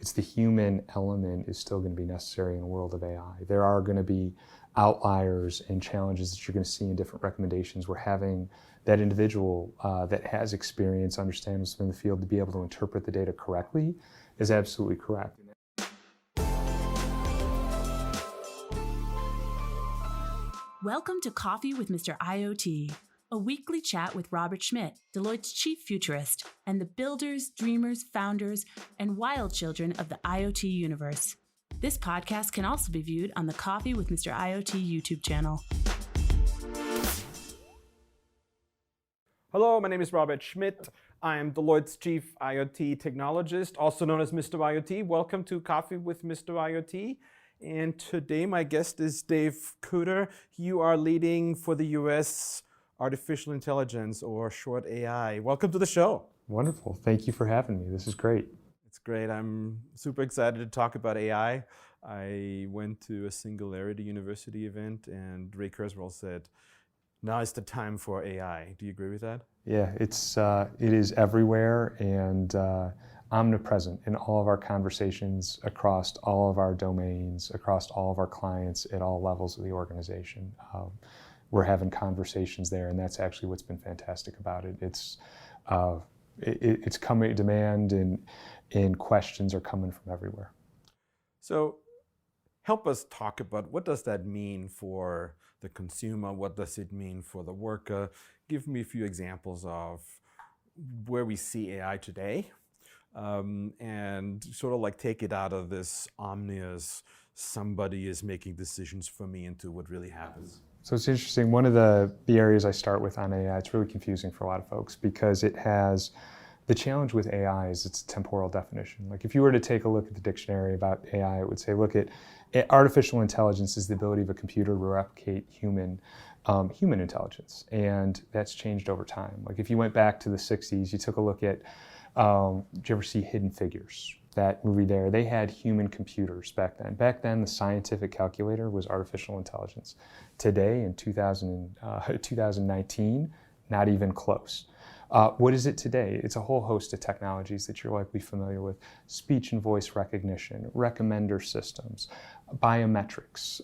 It's the human element is still going to be necessary in a world of AI. There are going to be outliers and challenges that you're going to see in different recommendations where having that individual that has experience, understands in the field to be able to interpret the data correctly is absolutely correct. Welcome to Coffee with Mr. IoT, a weekly chat with Robert Schmidt, Deloitte's chief futurist, and the builders, dreamers, founders, and wild children of the IoT universe. This podcast can also be viewed on the Coffee with Mr. IoT YouTube channel. Hello, my name is Robert Schmidt. I am Deloitte's chief IoT technologist, also known as Mr. IoT. Welcome to Coffee with Mr. IoT. And today my guest is Dave Kuder. You are leading for the US Artificial Intelligence, or short AI. Welcome to the show. Wonderful. Thank you for having me. This is great. It's great. I'm super excited to talk about AI. I went to a Singularity University event and Ray Kurzweil said, now is the time for AI. Do you agree with that? Yeah, it is everywhere and omnipresent in all of our conversations across all of our domains, across all of our clients at all levels of the organization. We're having conversations there, and that's actually what's been fantastic about it. It's coming, demand and questions are coming from everywhere. So help us talk about what does that mean for the consumer? What does it mean for the worker? Give me a few examples of where we see AI today. And sort of like take it out of this omnious, somebody is making decisions for me, into what really happens. So it's interesting, one of the areas I start with on AI, it's really confusing for a lot of folks because it has, the challenge with AI is its temporal definition. Like if you were to take a look at the dictionary about AI, it would say, look at artificial intelligence is the ability of a computer to replicate human intelligence. And that's changed over time. Like if you went back to the 60s, you took a look at, did you ever see Hidden Figures? That movie there, they had human computers back then. Back then, the scientific calculator was artificial intelligence. Today, in 2019, not even close. What is it today? It's a whole host of technologies that you're likely familiar with. Speech and voice recognition, recommender systems, biometrics,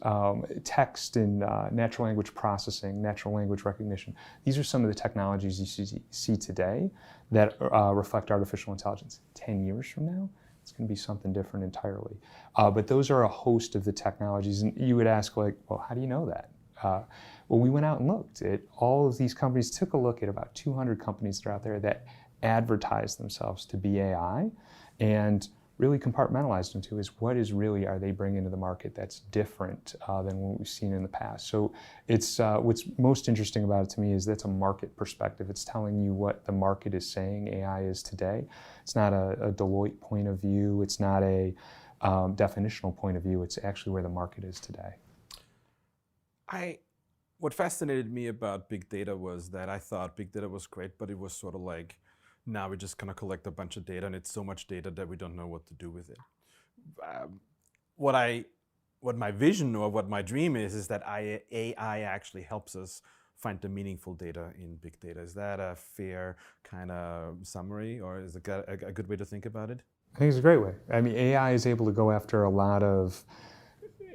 text and natural language processing, natural language recognition. These are some of the technologies you see today that reflect artificial intelligence. 10 years from now, it's going to be something different entirely. But those are a host of the technologies. And you would ask, like, well, how do you know that? Well, we went out and looked at all of these companies, took a look at about 200 companies that are out there that advertise themselves to be AI, and really compartmentalized them to is what is really are they bringing to the market that's different than what we've seen in the past. So it's what's most interesting about it to me is that's a market perspective. It's telling you what the market is saying AI is today. It's not a Deloitte point of view. It's not a definitional point of view. It's actually where the market is today. What fascinated me about big data was that I thought big data was great, but it was sort of like, now we're just going to collect a bunch of data, and it's so much data that we don't know what to do with it. What my vision or what my dream is that AI actually helps us find the meaningful data in big data. Is that a fair kind of summary, or is it a good way to think about it? I think it's a great way. I mean, AI is able to go after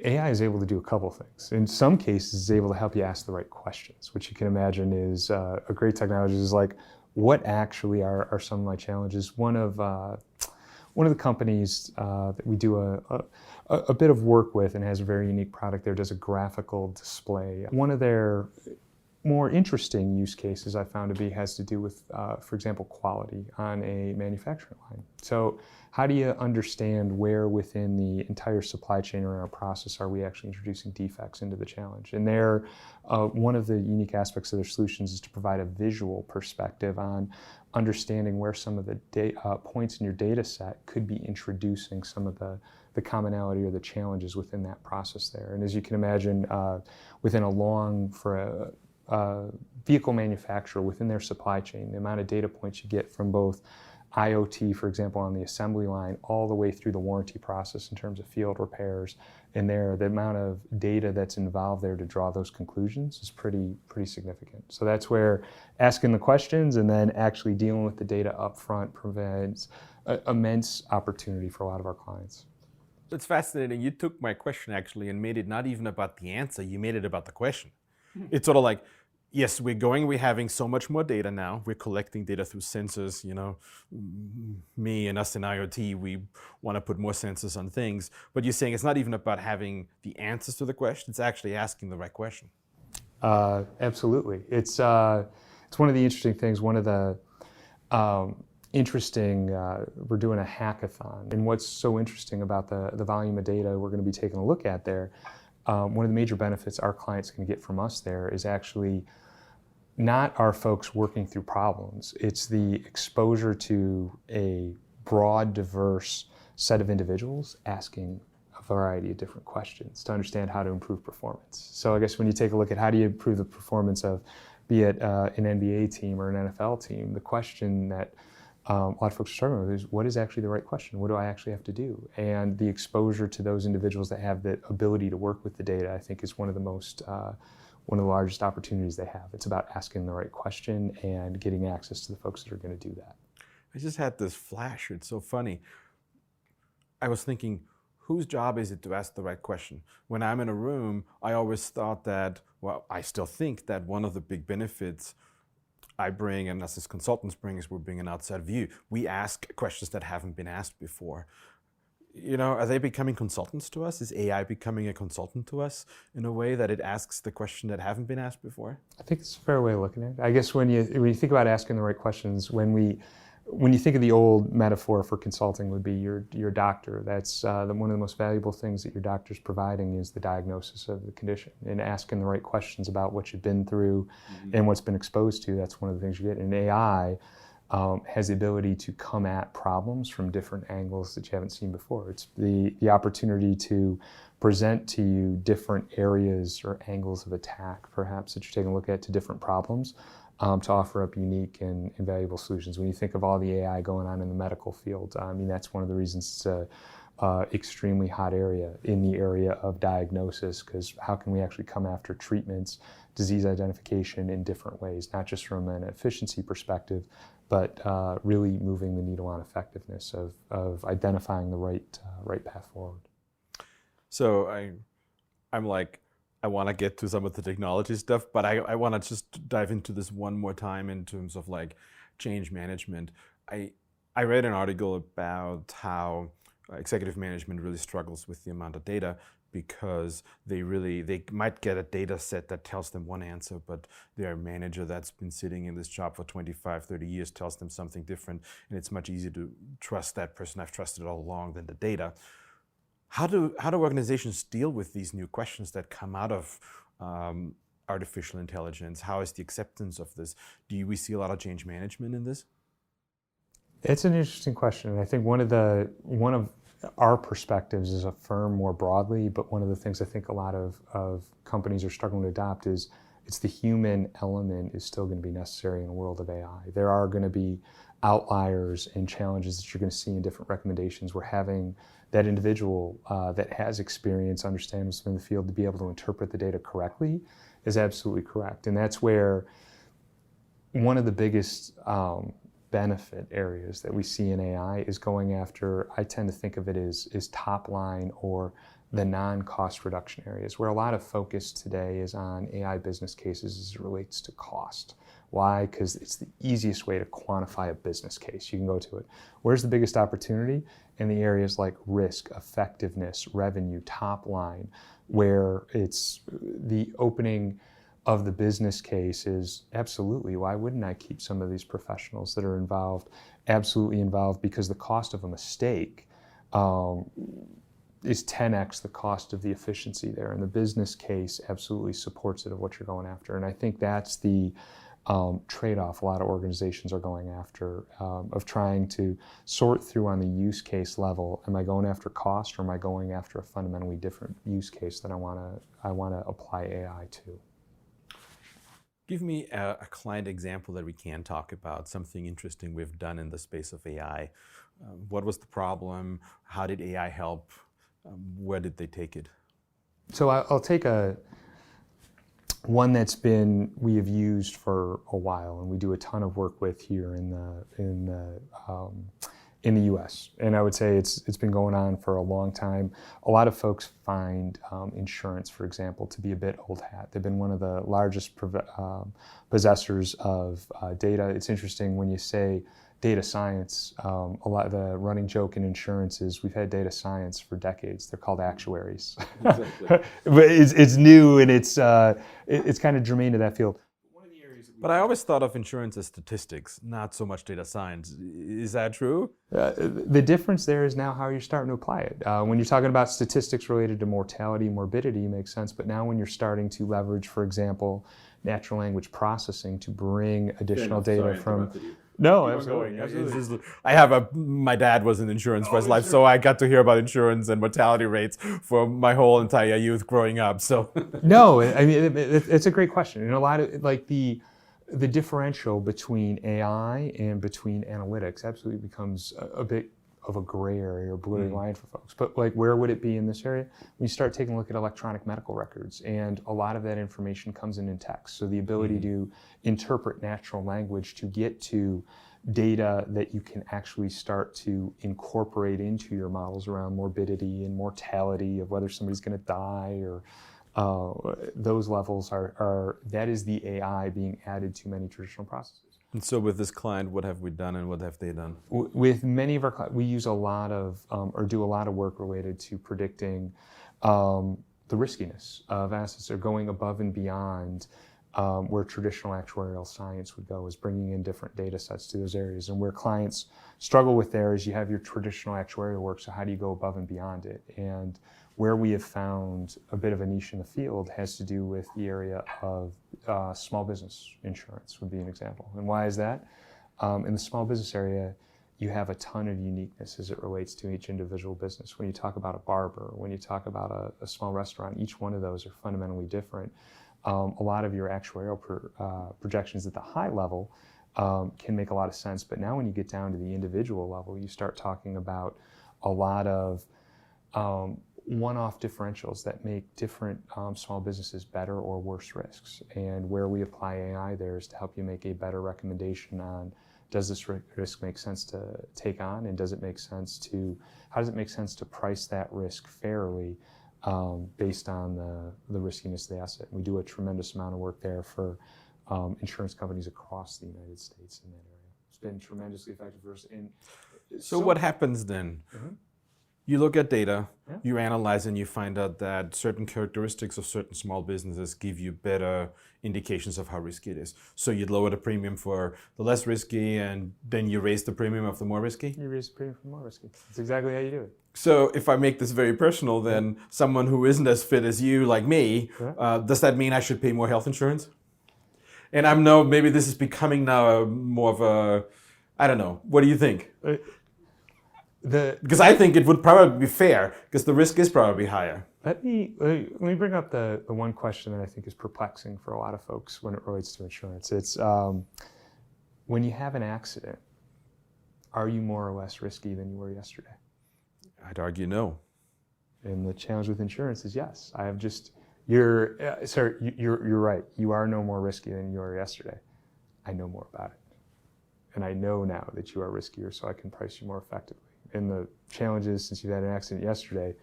AI is able to do a couple things. In some cases, it's able to help you ask the right questions, which you can imagine is a great technology. Is like, what actually are some of my challenges? One of the companies that we do a bit of work with and has a very unique product there does a graphical display. One of their more interesting use cases I found to be has to do with, for example, quality on a manufacturing line. So how do you understand where within the entire supply chain or our process are we actually introducing defects into the challenge? And there, one of the unique aspects of their solutions is to provide a visual perspective on understanding where some of the points in your data set could be introducing some of the commonality or the challenges within that process there. And as you can imagine, within a vehicle manufacturer within their supply chain, the amount of data points you get from both IoT, for example, on the assembly line, all the way through the warranty process in terms of field repairs, and the amount of data that's involved there to draw those conclusions is pretty significant. So that's where asking the questions and then actually dealing with the data up front provides immense opportunity for a lot of our clients. It's fascinating. You took my question actually and made it not even about the answer, you made it about the question. It's sort of like, yes, we're having so much more data now. We're collecting data through sensors, me and us in IoT, we want to put more sensors on things. But you're saying it's not even about having the answers to the question, it's actually asking the right question. Absolutely. It's one of the interesting things. One of the we're doing a hackathon. And what's so interesting about the volume of data we're going to be taking a look at there, one of the major benefits our clients can get from us there is actually not our folks working through problems. It's the exposure to a broad, diverse set of individuals asking a variety of different questions to understand how to improve performance. So I guess when you take a look at how do you improve the performance of, be it an NBA team or an NFL team, the question that a lot of folks are struggling with is, what is actually the right question? What do I actually have to do? And the exposure to those individuals that have the ability to work with the data, I think, is one of the largest opportunities they have. It's about asking the right question and getting access to the folks that are going to do that. I just had this flash. It's so funny. I was thinking, whose job is it to ask the right question? When I'm in a room, I always thought that, well, I still think that one of the big benefits I bring, and us as consultants bring, is we bring an outside view. We ask questions that haven't been asked before. Are they becoming consultants to us? Is AI becoming a consultant to us in a way that it asks the question that haven't been asked before? I think it's a fair way of looking at it. I guess when you think about asking the right questions, when you think of the old metaphor for consulting would be your doctor. That's one of the most valuable things that your doctor's providing is the diagnosis of the condition, and asking the right questions about what you've been through and what's been exposed to. That's one of the things you get. And AI has the ability to come at problems from different angles that you haven't seen before. It's the opportunity to present to you different areas or angles of attack, perhaps, that you're taking a look at to different problems, to offer up unique and valuable solutions. When you think of all the AI going on in the medical field, that's one of the reasons it's an extremely hot area in the area of diagnosis, because how can we actually come after treatments, disease identification in different ways, not just from an efficiency perspective, but really moving the needle on effectiveness of identifying the right path forward. So I'm like, I want to get to some of the technology stuff, but I want to just dive into this one more time in terms of like change management. I read an article about how executive management really struggles with the amount of data, because they might get a data set that tells them one answer, but their manager that's been sitting in this job for 25, 30 years tells them something different, and it's much easier to trust that person I've trusted all along than the data. How do organizations deal with these new questions that come out of artificial intelligence? How is the acceptance of this? Do we see a lot of change management in this? It's an interesting question, and I think one of our perspectives as a firm more broadly, but one of the things I think a lot of companies are struggling to adopt is it's the human element is still going to be necessary in a world of AI. There are going to be outliers and challenges that you're going to see in different recommendations. We're having that individual that has experience, understands in the field, to be able to interpret the data correctly is absolutely correct. And that's where one of the biggest benefit areas that we see in AI is going after, I tend to think of it as top line or the non-cost reduction areas, where a lot of focus today is on AI business cases as it relates to cost. Why? Because it's the easiest way to quantify a business case. You can go to it. Where's the biggest opportunity? In the areas like risk, effectiveness, revenue, top line, where it's the opening of the business case is absolutely, why wouldn't I keep some of these professionals that are involved, absolutely involved, because the cost of a mistake is 10x the cost of the efficiency there. And the business case absolutely supports it of what you're going after. And I think that's the trade-off a lot of organizations are going after, of trying to sort through on the use case level. Am I going after cost, or am I going after a fundamentally different use case that I want to apply AI to? Give me a client example that we can talk about, something interesting we've done in the space of AI. What was the problem? How did AI help? Where did they take it? So I'll take one we have used for a while, and we do a ton of work with here in the in the U.S. And I would say it's been going on for a long time. A lot of folks find insurance, for example, to be a bit old hat. They've been one of the largest possessors of data. It's interesting when you say data science. A lot of the running joke in insurance is we've had data science for decades. They're called actuaries. Exactly. But it's new and it's kind of germane to that field. But I always thought of insurance as statistics, not so much data science. Is that true? The difference there is now how you're starting to apply it. When you're talking about statistics related to mortality, morbidity, makes sense. But now when you're starting to leverage, for example, natural language processing to bring additional data from... No, absolutely. My dad was in insurance for his life, so I got to hear about insurance and mortality rates for my whole entire youth growing up. So no, I mean, it's a great question. And a lot of, like, the differential between AI and between analytics absolutely becomes a bit of a gray area or blurry line for folks. But like, where would it be in this area? When you start taking a look at electronic medical records, and a lot of that information comes in text. So the ability to interpret natural language to get to data that you can actually start to incorporate into your models around morbidity and mortality of whether somebody's going to die or those levels that is the AI being added to many traditional processes. And so with this client, what have we done and what have they done? With many of our clients, we use a lot of, or do a lot of work related to predicting the riskiness of assets, or going above and beyond where traditional actuarial science would go, is bringing in different data sets to those areas. And where clients struggle with there is you have your traditional actuarial work, so how do you go above and beyond it? And where we have found a bit of a niche in the field has to do with the area of small business insurance would be an example. And why is that? In the small business area, you have a ton of uniqueness as it relates to each individual business. When you talk about a barber, when you talk about a small restaurant, each one of those are fundamentally different. A lot of your actuarial projections at the high level can make a lot of sense, but now when you get down to the individual level, you start talking about a lot of one-off differentials that make different small businesses better or worse risks. And where we apply AI there is to help you make a better recommendation on, does this risk make sense to take on, and how does it make sense to price that risk fairly based on the riskiness of the asset. We do a tremendous amount of work there for insurance companies across the United States in that area. It's been tremendously effective for us. So what happens then? You look at data, you analyze, and you find out that certain characteristics of certain small businesses give you better indications of how risky it is. So you'd lower the premium for the less risky, and then you raise the premium of the more risky? You raise the premium for the more risky. That's exactly how you do it. So if I make this very personal, then someone who isn't as fit as you, like me, does that mean I should pay more health insurance? And maybe this is becoming now more of a, I don't know. What do you think? Because I think it would probably be fair, because the risk is probably higher. Let me bring up the one question that I think is perplexing for a lot of folks when it relates to insurance. It's when you have an accident, are you more or less risky than you were yesterday? I'd argue no. And the challenge with insurance is yes. You're right. You are no more risky than you were yesterday. I know more about it. And I know now that you are riskier, so I can price you more effectively. And the challenge is, since you've had an accident yesterday,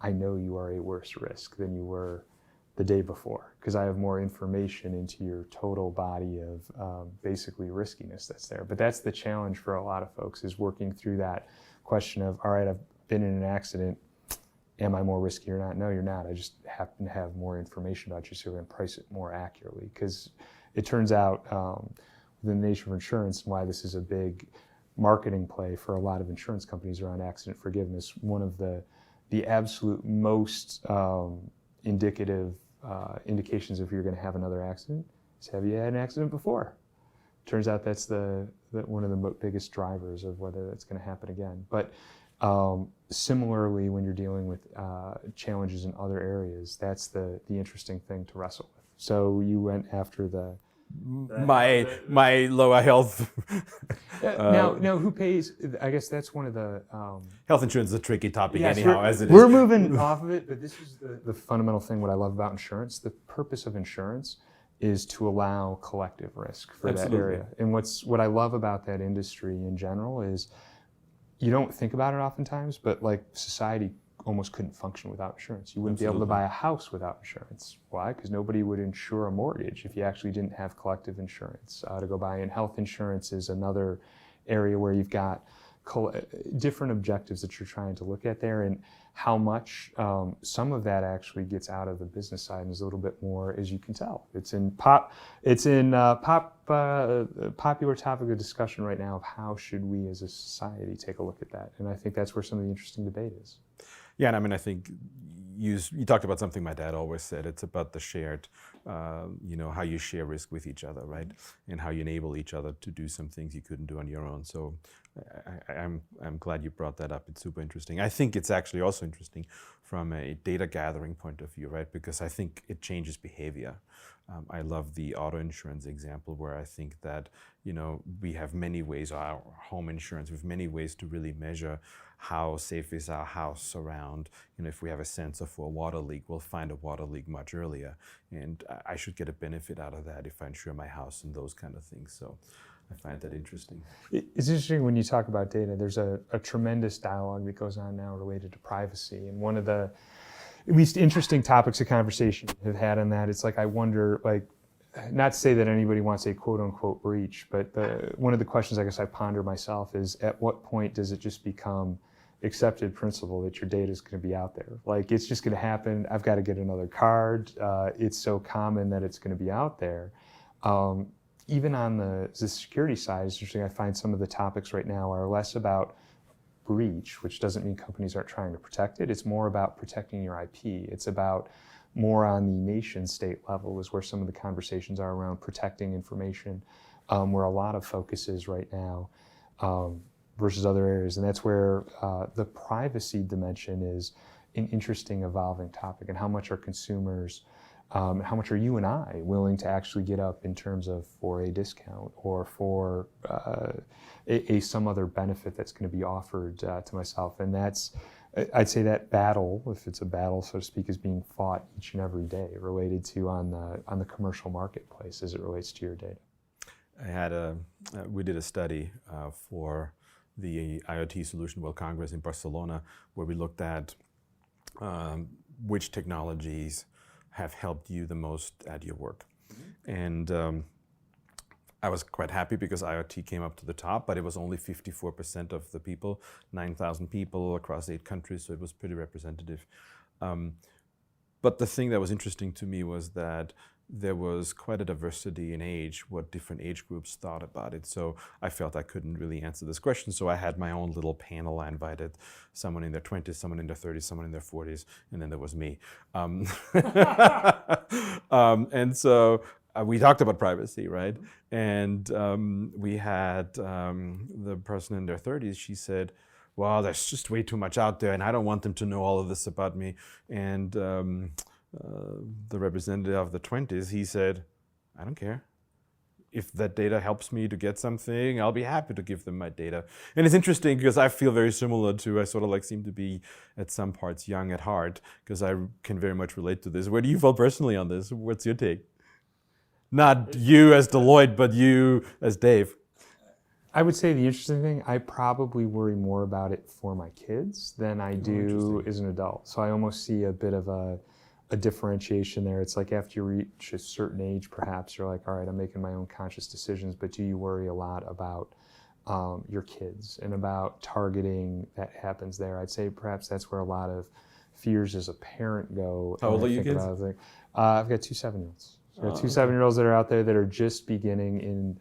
I know you are a worse risk than you were the day before, because I have more information into your total body of basically riskiness that's there. But that's the challenge for a lot of folks, is working through that question of, all right, I've been in an accident, am I more risky or not? No, you're not. I just happen to have more information about you, so we're going to price it more accurately. Because it turns out, within the nature of insurance, and why this is a big marketing play for a lot of insurance companies around accident forgiveness, one of the absolute most indicative indications if you're going to have another accident is, have you had an accident before? Turns out that's one of the biggest drivers of whether that's going to happen again. But similarly, when you're dealing with challenges in other areas, that's the interesting thing to wrestle with. So you went after my lower health. Now, who pays? I guess that's one of the health insurance is a tricky topic anyhow, as it is. We're moving off of it, but this is the fundamental thing. What I love about insurance, the purpose of insurance is to allow collective risk for that area. And what I love about that industry in general is you don't think about it oftentimes, but like society almost couldn't function without insurance. You wouldn't be able to buy a house without insurance. Why? Because nobody would insure a mortgage if you actually didn't have collective insurance to go buy. And health insurance is another area where you've got different objectives that you're trying to look at there, and how much some of that actually gets out of the business side and is a little bit more, as you can tell. It's in popular topic of discussion right now of how should we as a society take a look at that. And I think that's where some of the interesting debate is. Yeah, and I mean, I think you talked about something my dad always said. It's about the shared, how you share risk with each other, right? And how you enable each other to do some things you couldn't do on your own. So I'm glad you brought that up. It's super interesting. I think it's actually also interesting from a data gathering point of view, right? Because I think it changes behavior. I love the auto insurance example where I think that, we have many ways, our home insurance, we have many ways to really measure how safe is our house around, if we have a sensor for a water leak, we'll find a water leak much earlier. And I should get a benefit out of that if I insure my house and those kind of things. So I find that interesting. It's interesting when you talk about data, there's a tremendous dialogue that goes on now related to privacy. And one of the at least interesting topics of conversation have had on that, it's like, I wonder, not to say that anybody wants a quote unquote breach, but one of the questions I guess I ponder myself is, at what point does it just become accepted principle that your data is going to be out there? Like, it's just going to happen. I've got to get another card. It's so common that it's going to be out there. Even on the security side, it's interesting. I find some of the topics right now are less about breach, which doesn't mean companies aren't trying to protect it. It's more about protecting your IP. It's about more on the nation state level is where some of the conversations are around protecting information, where a lot of focus is right now, versus other areas. And that's where the privacy dimension is an interesting evolving topic, and how much are consumers, how much are you and I willing to actually get up in terms of for a discount or for some other benefit that's going to be offered to myself. And that's, I'd say that battle, if it's a battle, so to speak, is being fought each and every day related to on the commercial marketplace as it relates to your data. We did a study for the IoT Solution World Congress in Barcelona, where we looked at which technologies have helped you the most at your work. Mm-hmm. And I was quite happy because IoT came up to the top, but it was only 54% of the people, 9,000 people across 8 countries, so it was pretty representative. But the thing that was interesting to me was that there was quite a diversity in age, what different age groups thought about it. So I felt I couldn't really answer this question, so I had my own little panel. I invited someone in their 20s, someone in their 30s, someone in their 40s, and then there was me. And so we talked about privacy, right? And we had the person in their 30s, she said, well, there's just way too much out there, and I don't want them to know all of this about me. And the representative of the 20s, he said, I don't care. If that data helps me to get something, I'll be happy to give them my data. And it's interesting because I feel very similar to, I sort of seem to be at some parts young at heart, because I can very much relate to this. Where do you feel personally on this? What's your take? Not you as Deloitte, but you as Dave. I would say the interesting thing, I probably worry more about it for my kids than I do as an adult. So I almost see a bit of a differentiation there. It's like after you reach a certain age, perhaps you're like, all right, I'm making my own conscious decisions, but do you worry a lot about your kids and about targeting that happens there? I'd say perhaps that's where a lot of fears as a parent go. How old are you kids? I've got 2 7-year-olds. So I've got 2 7-year-olds that are out there that are just beginning in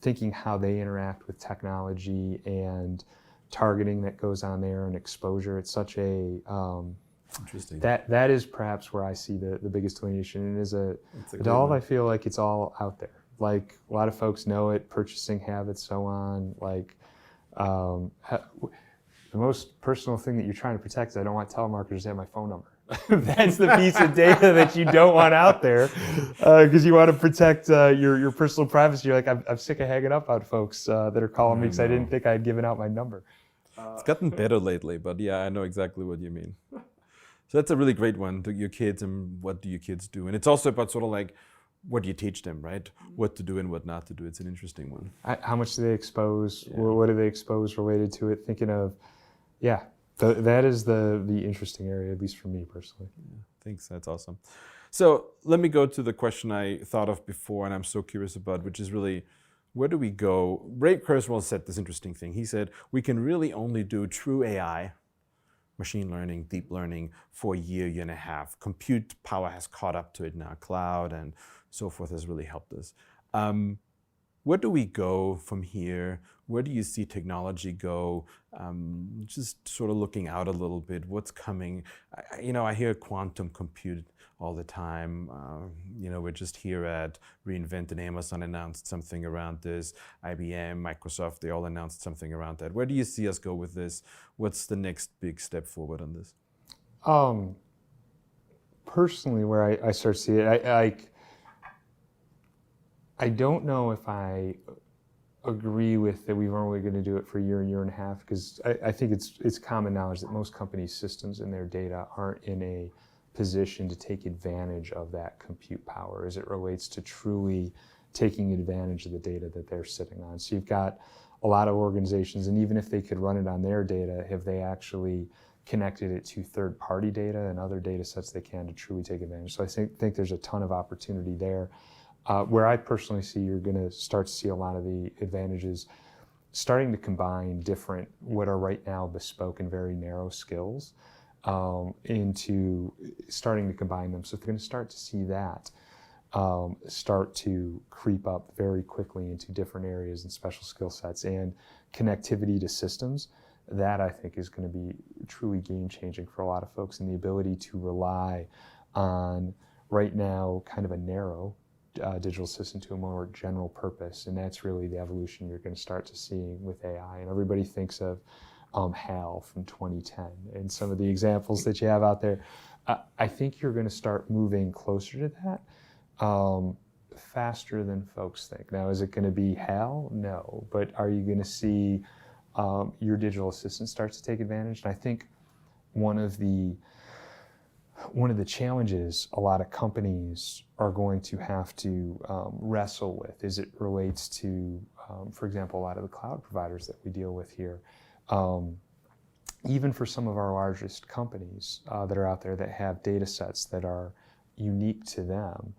thinking how they interact with technology and targeting that goes on there and exposure. It's such a interesting. That is perhaps where I see the biggest delineation. And as an adult, I feel like it's all out there. Like a lot of folks know it, purchasing habits, so on. Like the most personal thing that you're trying to protect is I don't want telemarketers to have my phone number. That's the piece of data that you don't want out there, because you want to protect your personal privacy. You're like, I'm sick of hanging up on folks that are calling me because I didn't think I had given out my number. It's gotten better lately, but yeah, I know exactly what you mean. So that's a really great one to your kids, and what do your kids do? And it's also about sort of what do you teach them, right? What to do and what not to do. It's an interesting one. How much do they expose? Yeah. What do they expose related to it? Thinking of, that is the interesting area, at least for me personally. Yeah, thanks. That's awesome. So let me go to the question I thought of before, and I'm so curious about, which is really, where do we go? Ray Kurzweil said this interesting thing. He said, we can really only do true AI, machine learning, deep learning, for a year and a half. Compute power has caught up to it now. Cloud and so forth has really helped us. Where do we go from here? Where do you see technology go? Just sort of looking out a little bit, what's coming? I hear quantum compute all the time. We're just here at reInvent, and Amazon announced something around this. IBM, Microsoft, they all announced something around that. Where do you see us go with this? What's the next big step forward on this? Personally, where I start to see it, I don't know if I agree with that we weren't really going to do it for a year and a half, because I think it's common knowledge that most companies' systems and their data aren't in a position to take advantage of that compute power as it relates to truly taking advantage of the data that they're sitting on. So you've got a lot of organizations, and even if they could run it on their data, have they actually connected it to third-party data and other data sets they can to truly take advantage? So I think there's a ton of opportunity there. Where I personally see you're going to start to see a lot of the advantages starting to combine different, what are right now bespoke and very narrow skills, into starting to combine them. So they're going to start to see that start to creep up very quickly into different areas and special skill sets, and connectivity to systems. That I think is going to be truly game-changing for a lot of folks, and the ability to rely on right now kind of a narrow digital system to a more general purpose. And that's really the evolution you're going to start to see with AI. And everybody thinks of HAL from 2010 and some of the examples that you have out there. I think you're going to start moving closer to that faster than folks think. Now, is it going to be HAL? No. But are you going to see your digital assistant start to take advantage? And I think one of the challenges a lot of companies are going to have to wrestle with as it relates to, for example, a lot of the cloud providers that we deal with here. Even for some of our largest companies that are out there that have data sets that are unique to them,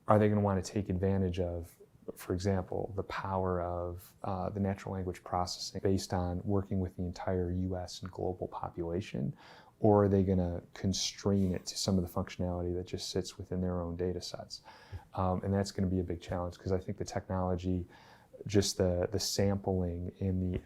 are they going to want to take advantage of, for example, the power of the natural language processing based on working with the entire US and global population? Or are they going to constrain it to some of the functionality that just sits within their own data sets? And that's going to be a big challenge, because I think the technology, just the sampling and the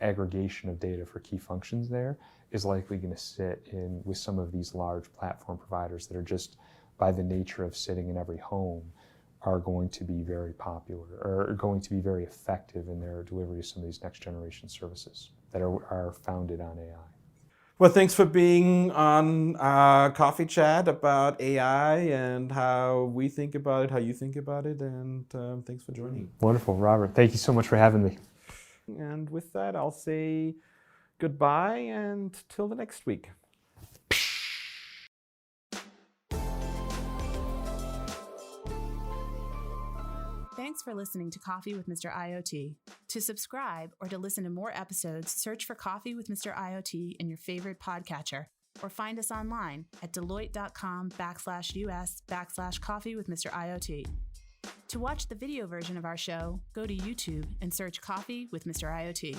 aggregation of data for key functions there is likely going to sit in with some of these large platform providers that are just, by the nature of sitting in every home, are going to be very popular, or are going to be very effective in their delivery of some of these next generation services that are founded on AI. Well, thanks for being on Coffee Chat about AI and how we think about it, how you think about it, and thanks for joining. Wonderful, Robert. Thank you so much for having me. And with that, I'll say goodbye and till the next week. Thanks for listening to Coffee with Mr. IoT. To subscribe or to listen to more episodes, search for Coffee with Mr. IoT in your favorite podcatcher, or find us online at Deloitte.com/US/Coffee with Mr. IoT. To watch the video version of our show, go to YouTube and search Coffee with Mr. IoT.